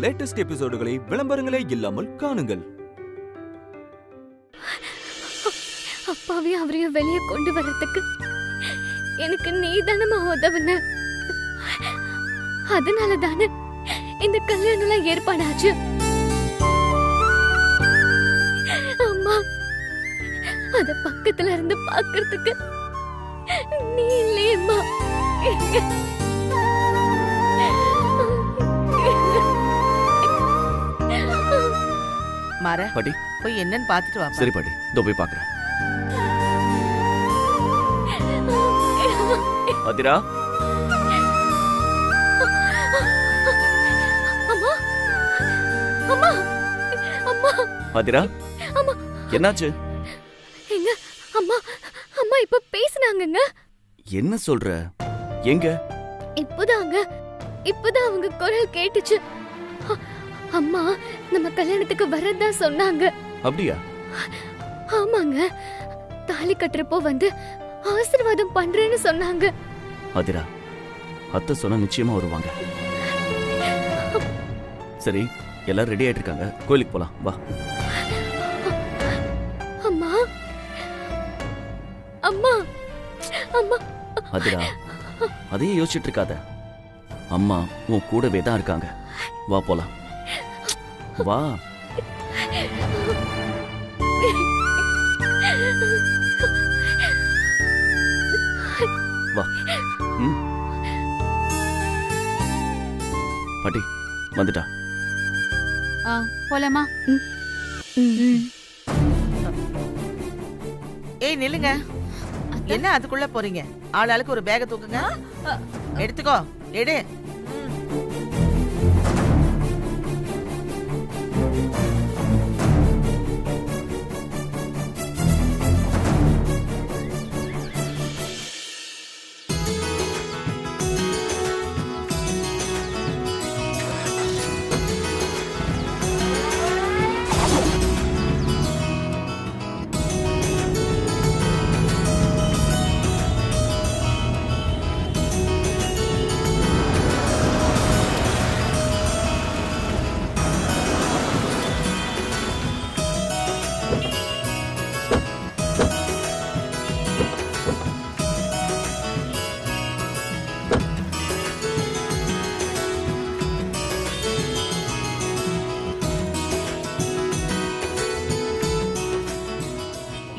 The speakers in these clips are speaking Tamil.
லேட்டஸ்ட் எபிசோடுகளை விளம்பரங்களே இல்லாமல் காணுங்கள். அப்பாவே அவரையும் வெளியே கொண்டு வர்றதுக்கு எனக்கு நீ தானமா உதவுன. அதனால தானே இந்த கல்யாணம் ஏற்பாடாச்சு. அம்மா அத பக்கத்துல இருந்து பாக்குறதுக்கு நீ இல்லையம்மா. மாற பாட்டி போய் என்னன்னு பாத்துட்டு வா. சரி பாட்டி, இதோ போய் பாக்குறேன். அதிரா, அம்மா அம்மா அம்மா அதிரா, அம்மா என்னாச்சு? எங்க அம்மா அம்மா இப்ப பேசுனாங்கங்க. என்ன சொல்ற? எங்க? இப்பதான் அவங்க குரல் கேட்டுச்சு. அம்மா நம்ம கல்யாணத்துக்கு வரதா சொன்னாங்க. அப்படியா? ஆமாங்க, தாலி கட்டுறப்போ வந்து ஆசீர்வாதம் பண்றேன்னு சொன்னாங்க. அதிரா, அத்தை சொன்னா நிச்சயமா வருவாங்க. சரி, எல்லாரும் ரெடி ஆயிட்டு இருக்காங்க, கோயிலுக்கு போலாம் வா. அம்மா அம்மா அம்மா. அதிரா, அதையே யோசிச்சுட்டு இருக்காத. அம்மா உன் கூடவே தான் இருக்காங்க. வா போலாம். வா. வா. பாட்டி வந்துட்டா. போலாமா? ஏய் நில்லுங்க, என்ன அதுக்குள்ள போறீங்க? ஆளாளுக்கு ஒரு பேக தூக்குங்க. எடுத்துக்கோ, எடு.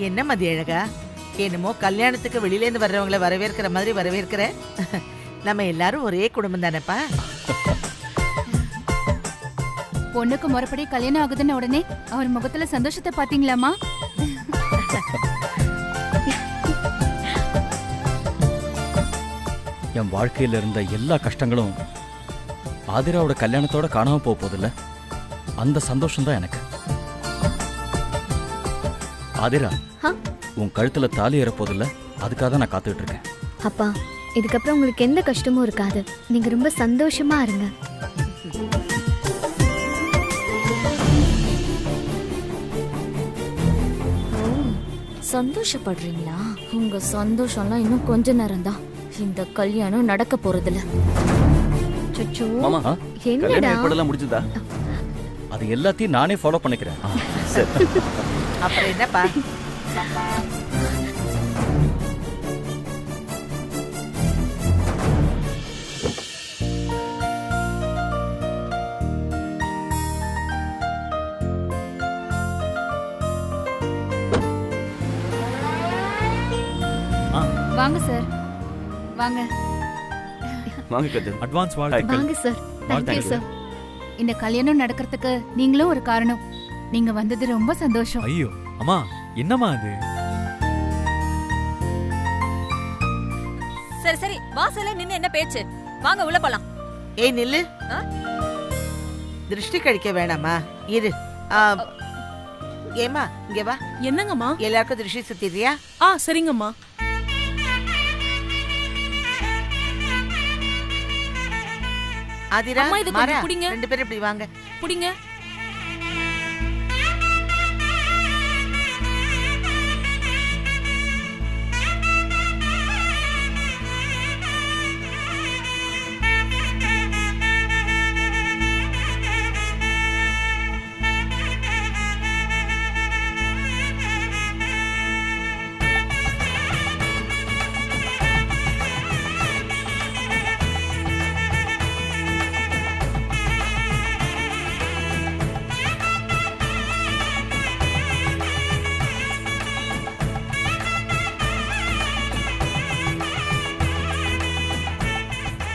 என்ன மதி அழகா, என்னமோ கல்யாணத்துக்கு வெளியில இருந்து வர்றவங்கள வரவேற்கிற மாதிரி வரவேற்கிற. நம்ம எல்லாரும் ஒரே குடும்பம் தானேப்பா. பொண்ணுக்கு முறைப்படி கல்யாணம் ஆகுதுன்னு உடனே அவர் முகத்துல சந்தோஷத்தை பாத்தீங்களாமா? என் வாழ்க்கையில இருந்த எல்லா கஷ்டங்களும் ஆதிராவோட கல்யாணத்தோட காணாம போகுதில்ல, அந்த சந்தோஷம் தான் எனக்கு. ஆதிரா, உன் கழுத்துல தாலி ஏறப்போதில்ல, அதுக்காக தான் நான் காத்துக்கிட்டு இருக்கேன். அப்பா, இதுக்கப்புறம் உங்களுக்கு எந்த கஷ்டமும் இருக்காது. நீங்க ரொம்ப சந்தோஷமா இருங்க. சந்தோஷப்படுறீங்களா? உங்க சந்தோஷம்லாம் இன்னும் கொஞ்ச நேரம் தான். இந்த கல்யாணம் நடக்க போறதில்ல. மாமா, கல்யாண ஏற்பாடெல்லாம் முடிஞ்சதா? அது எல்லாத்தையும் நானே ஃபாலோ பண்ணிக்கிறேன். சரி. அப்புறம் என்னப்பா? வாங்க சார், வாங்க. வாங்க கதிர். அட்வான்ஸ் வாழ்த்துக்கள். வாங்க சார். Thank you sir. இந்த கல்யாணம் நடக்கிறதுக்கு நீங்களும் ஒரு காரணம். நீங்க வந்தது ரொம்ப சந்தோஷம். ஐயோ அம்மா, என்னம்மா அது? சரி சரி, வாசல்ல நின்னு என்ன பேச்சு? வாங்க உள்ள போலாம். ஏய் நில்லு, திருஷ்டி கழிக்க வேணாமா? இரு. ஏமா இங்க வா. என்னங்கம்மா? எல்லாருக்கும் திருஷ்டி சுத்திடுறியா? சரிங்கம்மா. ஆதிரா, மாறா, புடிங்க. ரெண்டு பேரும் இப்படி வாங்க. புடிங்க.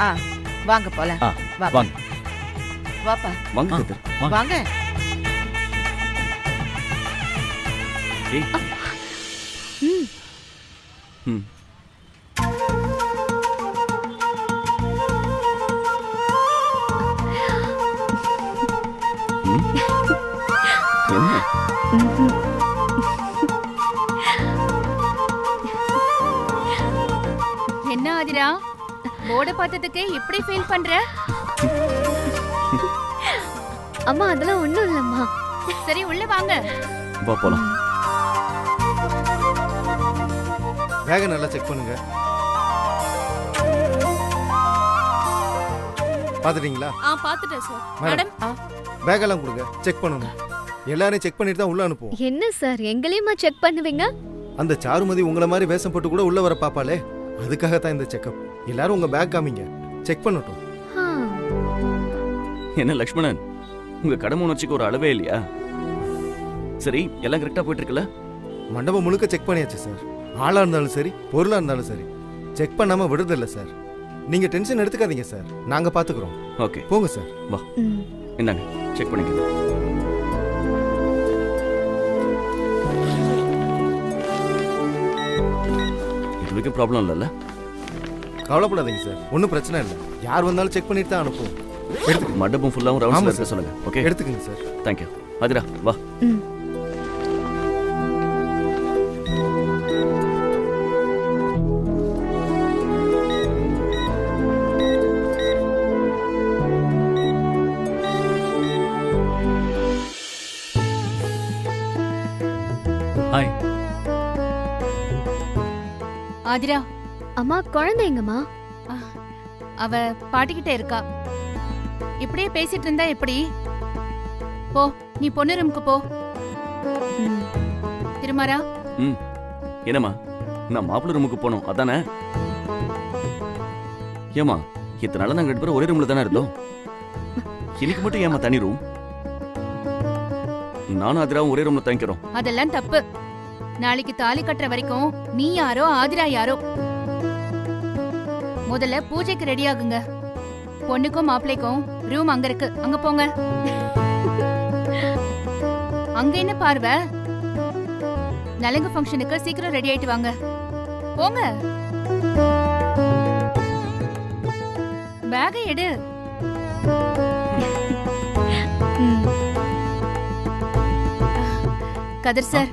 ஆ வாங்க போலாம். ஆ வா வாங்க வாப்பா வாங்க ஆ. கதிர். வாங்க. ஏய். ம். ம். என்ன என்ன ஆதிரா போர்டை பார்த்ததுக்கு இப்படி ஃபீல் பண்ற? அம்மா அதெல்லாம் ஒண்ணும் இல்லம்மா. சரி உள்ள வாங்க. வா போலாம். பேகை நல்லா செக் பண்ணுங்க. பாத்துட்டீங்களா? பாத்துட்டேன் சார். மேடம் பேக்கெல்லாம் கொடுங்க, செக் பண்ணணும். எல்லாரையும் செக் பண்ணிட்டு தான் உள்ள அனுப்புவோம். என்ன சார் எங்களையுமா செக் பண்ணுவீங்க? அந்த சாருமதி உங்களை மாதிரி வேஷம் போட்டு கூட உள்ள வர பாப்பாளே, அதுக்காகத்தான் இந்த செக்அப். எல்லாரும் உங்க பேக் காமிங்க, செக் பண்ணட்டும். ஆ, என்ன லக்ஷ்மணன், உங்க கடமை உணர்ச்சிக்கு ஒரு அளவே இல்லையா? சரி, எல்லாம் கரெக்டா போயிட்டு இருக்குல்ல? மண்டபம் முழுக்க செக் பண்ணியாச்சு சார். ஆளா இருந்தாலும் சரி, பொருளா இருந்தாலும் சரி, செக் பண்ணாம விடுறதில்ல சார். நீங்க டென்ஷன் எடுத்துக்காதீங்க சார், நாங்க பாத்துக்கிறோம். ஓகே போங்க சார். வா, ம். இந்தாங்க செக் பண்ணிக்கலாம். இது வரைக்கும் ப்ராப்ளம் இல்லைல்ல? கவலைப்படாதீங்க சார், ஒன்றும் பிரச்சனை இல்லை. யார் வந்தாலும் செக் பண்ணிட்டு தான் அனுப்புவோம். எடுத்துக்கங்க. மண்டபம் ஃபுல்லாகவும் ரவுண்ட்ஸ்ல ஆமா இருக்க சார். சொல்லுங்க. ஓகே, எடுத்துக்கங்க சார். தேங்க்யூ. அதிரா வா. ம். ஹாய். ஆதிரா அம்மா குழந்தை எங்கம்மா? அவ பாட்டிக்கிட்ட இருக்கா. இப்படியே பேசிட்டு இருந்தா எப்படி? போ, நீ பொண்ணு ரூமுக்கு போ. ம். திருமாரா ம். என்னம்மா, நான் மாப்பிள்ளை ரூமுக்கு போனோம் அதானே? ஏமா, இத்தனை நாளா நாங்க ரெண்டு பேரும் ஒரே ரூம்ல தானே இருந்தோம். இன்னைக்கு மட்டும் ஏமா தனி ரூம்? நானும் அதிராவும் ஒரே ரூம்ல தங்கிக்கிறோம். அதெல்லாம் தப்பு. நாளைக்கு தாலி கட்டுற வரைக்கும் நீ யாரோ ஆதிரா யாரோ. முதல்ல பூஜைக்கு ரெடி ஆகுங்க. பொண்ணுக்கும் மாப்பிள்ளைக்கும் ரூம் அங்க இருக்கு, அங்க போங்க. அங்க என்ன பார்வை? நலங்கு ஃபங்க்ஷனுக்கு சீக்கிரம் ரெடி ஆயிட்டு வாங்க. போங்க. பேகை எடு. கதிர் சார்,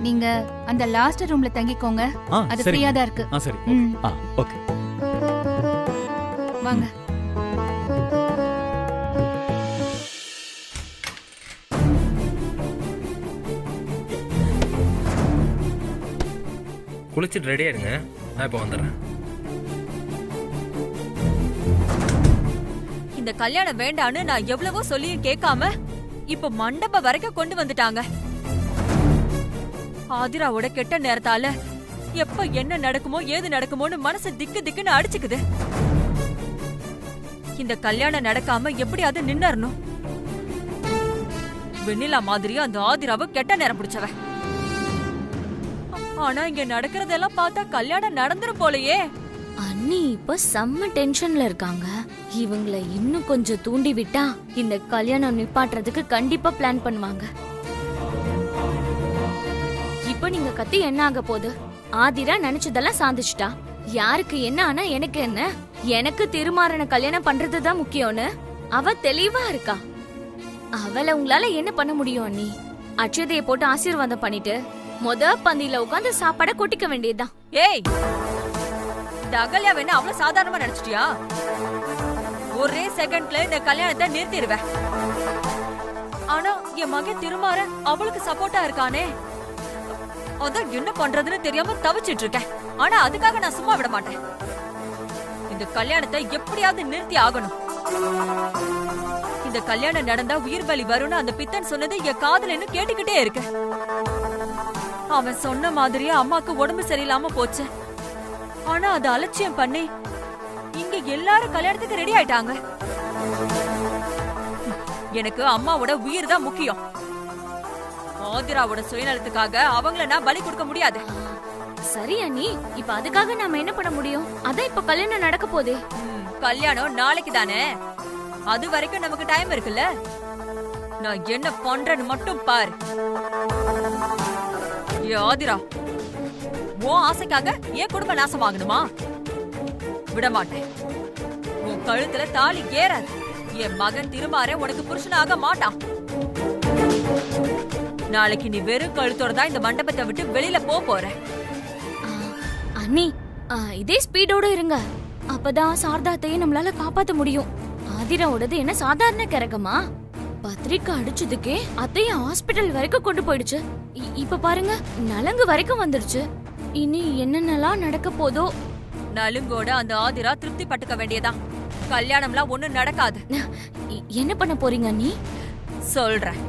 நீங்க அந்த லாஸ்ட் ரூம்ல தங்கிக்கோங்க. அது சரி. ஃப்ரீயா தான் இருக்கு. சரி. ம், ஆ ஓகே. வாங்க. குளிச்சுட்டு ரெடி ஆயிடுங்க, நான் இப்போ வந்துடுறேன். இந்த கல்யாணம் வேண்டான்னு நான் எவ்வளவோ சொல்லியும் கேட்காம இப்ப மண்டபம் வரைக்கும் கொண்டு வந்துட்டாங்க. ஆதிராவோட கெட்ட நேரத்தால எப்ப என்ன நடக்குமோ ஏது நடக்குமோன்னு மனசு திக்கு திக்குன்னு அடிச்சுக்குது. இந்த கல்யாணம் நடக்காம எப்படியாவது நின்னறணும். வெண்ணிலா மாதிரியா அந்த ஆதிராவை கெட்ட நேரம் பிடிச்சவ. ஆனா இங்க நடக்கிறதெல்லாம் பார்த்தா கல்யாணம் நடந்துரும் போலயே. அண்ணி இப்ப செம்ம டென்ஷன்ல இருக்காங்க. இவங்கள இன்னும் கொஞ்சம் தூண்டி விட்டா இந்த கல்யாணம் நிப்பாட்டுறதுக்கு கண்டிப்பா பிளான் பண்ணுவாங்க. இப்ப நீங்க கத்தி என்ன ஆக போகுது? ஆதிரா நினைச்சதெல்லாம் சாதிச்சுட்டா. யாருக்கு என்ன ஆனா எனக்கு என்ன? எனக்கு திருமாறன கல்யாணம் பண்றதுதான் முக்கியம்னு அவ தெளிவா இருக்கா. அவளை உங்களால என்ன பண்ண முடியும் அண்ணி? அட்சதையை போட்டு ஆசீர்வாதம் பண்ணிட்டு பந்தியில உட்காந்து சாப்பாட கொட்டிக்க வேண்டியதுதான். ஏய், இந்த அகல்யா வேணா அவ்வளவு சாதாரணமா நினைச்சிட்டியா? ஒரே செகண்ட்ல இந்த கல்யாணத்தை நிறுத்திடுவேன். ஆனா என் மகன் திருமாற அவளுக்கு சப்போர்ட்டா இருக்கானே, அதான் என்ன பண்றதுன்னு தெரியாம தவிச்சிட்டு இருக்கேன். ஆனா அதுக்காக நான் சும்மா விட மாட்டேன். இந்த கல்யாணத்தை எப்படியாவது நிறுத்தி ஆகணும். இந்த கல்யாணம் நடந்தா உயிர் பலி வரும்னு அந்த பித்தன் சொன்னது என் காதுல இன்னும் கேட்டுக்கிட்டே இருக்கு. அவன் சொன்ன மாதிரியே அம்மாக்கு உடம்பு சரியில்லாம போச்சு. ஆனா அது அலட்சியம் பண்ணி இங்க எல்லாரும் கல்யாணத்துக்கு ரெடி ஆயிட்டாங்க. எனக்கு அம்மாவோட உயிர் தான் முக்கியம். ஆதிராவோட சுயநலத்துக்காக அவங்கள நான் பலி கொடுக்க முடியாது. சரி அண்ணி, இப்ப அதுக்காக நாம என்ன பண்ண முடியும்? அதான் இப்ப கல்யாணம் நடக்க போதே. கல்யாணம் நாளைக்கு தானே, அது வரைக்கும் நமக்கு டைம் இருக்குல்ல. நான் என்ன பண்றேன்னு மட்டும் பாரு. ஆதிரா, உன் ஆசைக்காக என் குடும்ப நாசமாகணுமா? விட மாட்டேன். உன் கழுத்துல தாலி ஏறாது. என் மகன் திருமாற உனக்கு புருஷனாக மாட்டான். நாளைக்கு நீ வெறும் கழுத்தோட தான் இந்த மண்டபத்தை விட்டு வெளியில போற. அண்ணி, இதே ஸ்பீடோட இருங்க. அப்பதான் சாரதாத்தையும் நம்மளால காப்பாத்த முடியும். ஆதிராவோடது என்ன சாதாரண கரகமா? பத்திரிக்கை அடிச்சதுக்கே அத்தைய ஹாஸ்பிடல் வரைக்கும் கொண்டு போயிடுச்சு. இப்ப பாருங்க, நலங்கு வரைக்கும் வந்துருச்சு. இனி என்னென்னலாம் நடக்க போதோ. நலுங்கோட அந்த ஆதிரா திருப்தி பட்டுக்க வேண்டியதான். கல்யாணம்லாம் ஒண்ணும் நடக்காது. என்ன பண்ண போறீங்க அண்ணி? சொல்றேன்.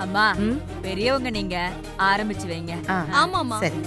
அம்மா, பெரியவங்க நீங்க ஆரம்பிச்சு வைங்க. ஆமாமா. சரி.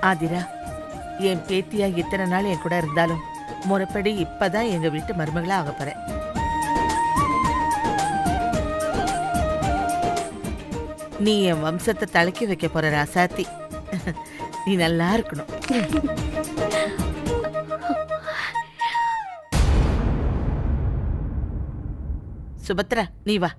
ஆதிரா, என் பேத்தியா இத்தனை நாள் என் கூட இருந்தாலும் முறைப்படி இப்பதான் எங்க வீட்டு மருமகளா ஆக போறேன். நீ என் வம்சத்தை தலைக்கி வைக்க போற ராசாத்தி. நீ நல்லா இருக்கணும். சுபத்ரா, நீ வா.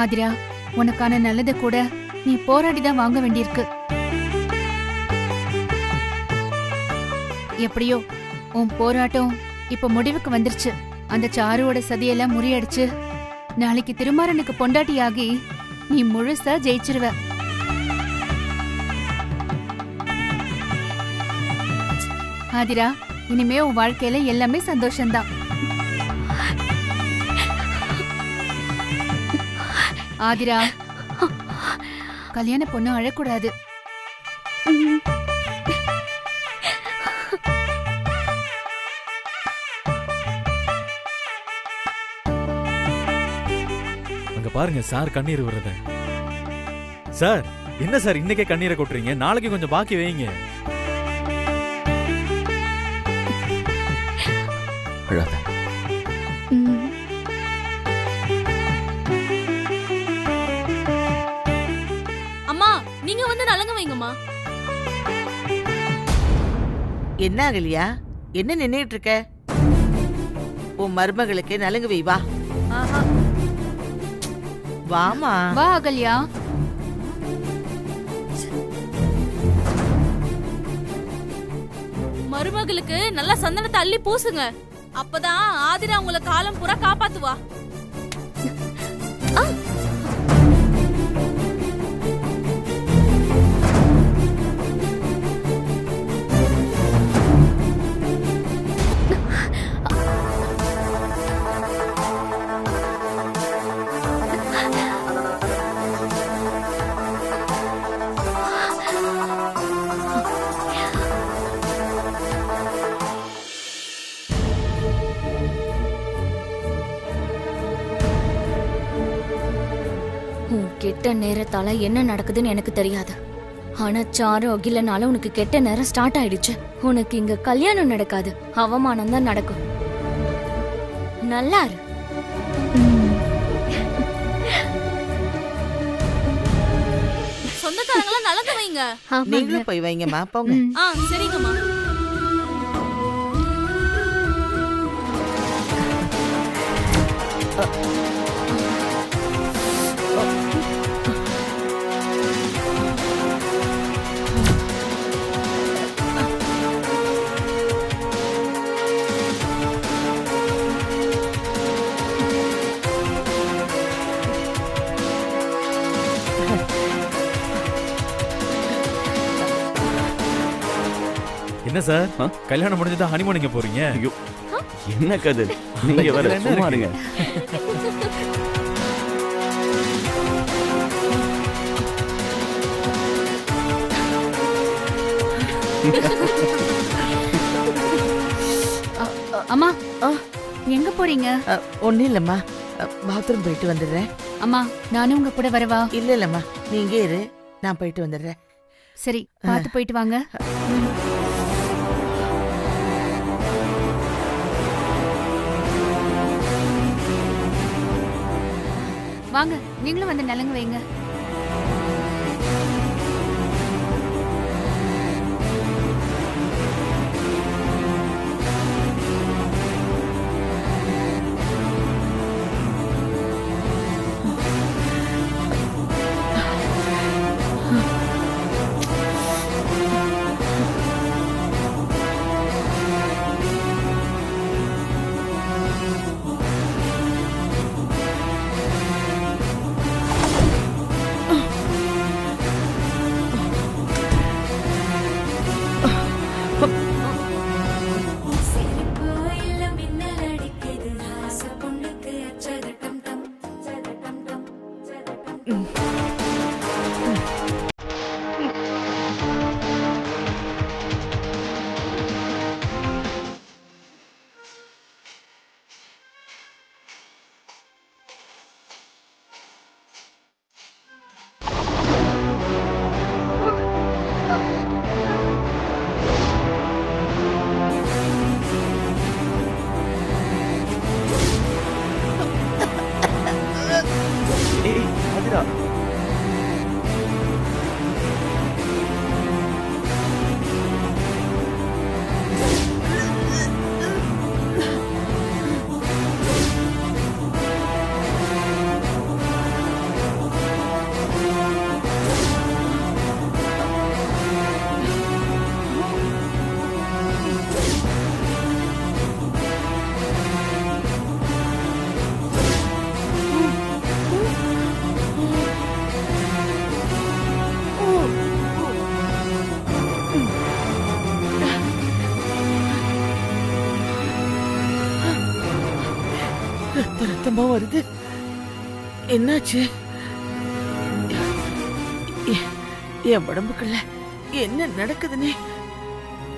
ஆதிரா, உனக்கான நல்லதை கூட நீ போராடிதான் வாங்க வேண்டியிருக்கு. எப்படியோ உன் போராட்டம் இப்ப முடிவுக்கு வந்துருச்சு. அந்த சாருவோட சதியெல்லாம் முறியடிச்சு நாளைக்கு திருமாறனுக்கு பொண்டாட்டியாகி நீ முழுசா ஜெயிச்சிருவ. ஆதிரா, இனிமே உன் வாழ்க்கையில எல்லாமே சந்தோஷம்தான். ஆதிரா, கல்யாண பொண்ணு அழக்கூடாது. பாருங்க சார் கண்ணீர் விடுறத. சார் என்ன சார் இன்னைக்கே கண்ணீரை கொட்டுறீங்க? நாளைக்கு கொஞ்சம் பாக்கி வைங்க. அழாத. அம்மா நீங்க வந்து நலங்க வைங்கம்மா. என்ன அகலியா, என்ன நின்னுட்டு இருக்க? உன் மருமகளுக்கு நலுங்கு வை, வா. வாமா. வா அகல்யா. மருமகளுக்கு நல்லா சந்தனத்தை அள்ளி பூசுங்க. அப்பதான் ஆதிரா உங்களை காலம் பூரா காப்பாத்துவா. கெட்ட நேரத்தால என்ன நடக்குதுன்னு எனக்கு தெரியாது. ஆனா சாரு அகிலனால உனக்கு கெட்ட நேரம் ஸ்டார்ட் ஆயிடுச்சு. உனக்கு இங்க கல்யாணம் நடக்காது, அவமானம் தான் நடக்கும். நல்லா இரு. சொந்தக்காரங்களாம் நலங்க வைங்க. நீங்களும் போய் வைங்கம்மா, போங்க. சரிங்கம்மா. என்ன சார் கல்யாணம் முடிஞ்சதா ஹனிமூன் எங்க போறீங்க? ஐயோ என்ன கது, நீங்க வேற சும்மா இருங்க. அம்மா எங்க போறீங்க? ஒன்னும் இல்லம்மா, பாத்ரூம் போயிட்டு வந்துடுறேன். அம்மா நானும் உங்க கூட வரவா? இல்ல இல்லம்மா, நீ இங்கே இரு, நான் போயிட்டு வந்துடுறேன். சரி பார்த்து போயிட்டு வாங்க. வாங்க நீங்களும் வந்து நலங்கு வைங்க. ரத்தமா வருது. என்னாச்சு? என் உடம்புக்குள்ள என்ன நடக்குதுன்னு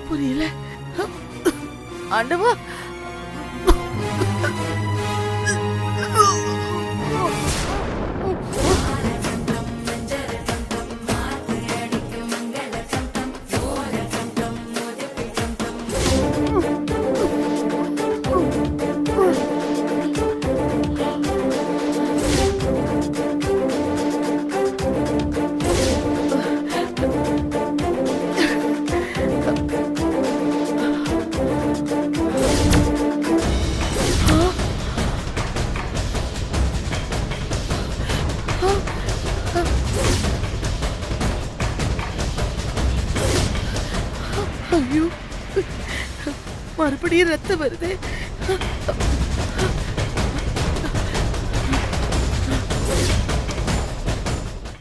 புரியல. ஆண்டவா, மறுபடியும் ரத்தம் வருது.